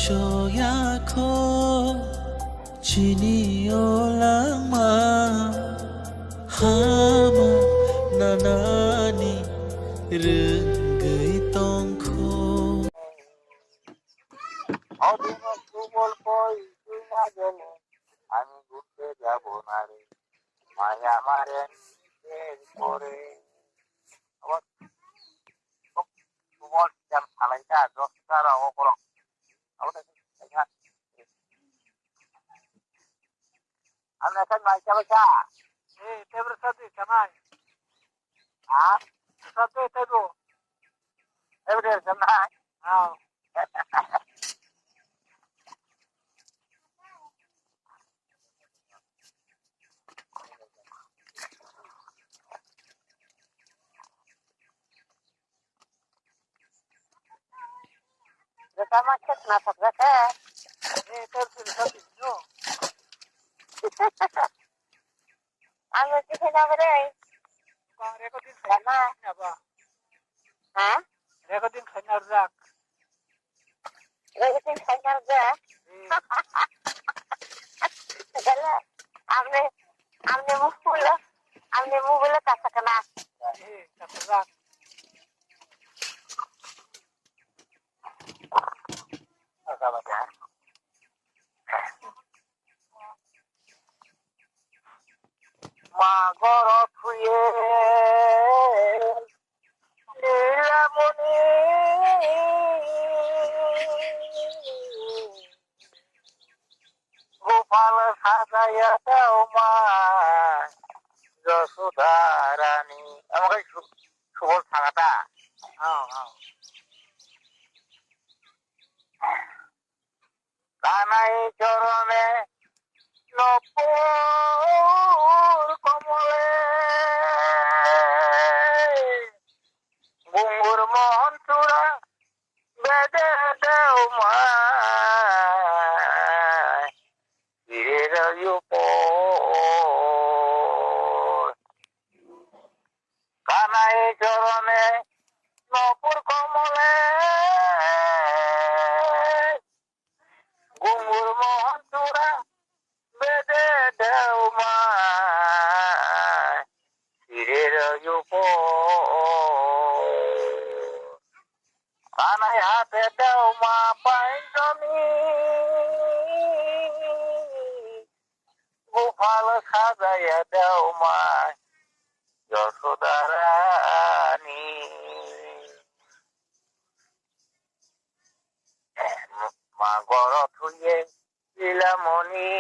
soya chini olama hama nanani renggai tongkho আমি ঘুরতে যাব না রে মায়া মারে করে আবার তোমার জান ফালাইটা দশটার অপর আমি এখন মাইকা বেচা এই টেবিলের সাথে জানাই হ্যাঁ সাথে তেবো টেবিলের জানাই হ্যাঁ Zaka macet nasak zaka. Terus satu no. Anu sih nak beri. Kau rekodin sana apa? Hah? Rekodin sana zak. Rekodin sana zak. Kalau amne mula tak sakana. Tak zak. মাগর থুয়ে নীলামণি গোপাল সাজাইয়া দাও মা যশোদা রানী আমাকে সুবল থাকাটা কানাই চরণে নপুর কমলে গুঙ্গুর মোহন চূড়া বেদে দেও মা কানাই চরণে নপুর কমলে গুঙ্গুর মোহন চূড়া বেদে দেও মা শিরের কানাই হাতে দেও মা পাইজনি গোপাল সাজাইয়া দেও মা যশোদা রানী মা গড় থুয়ে লীলামণি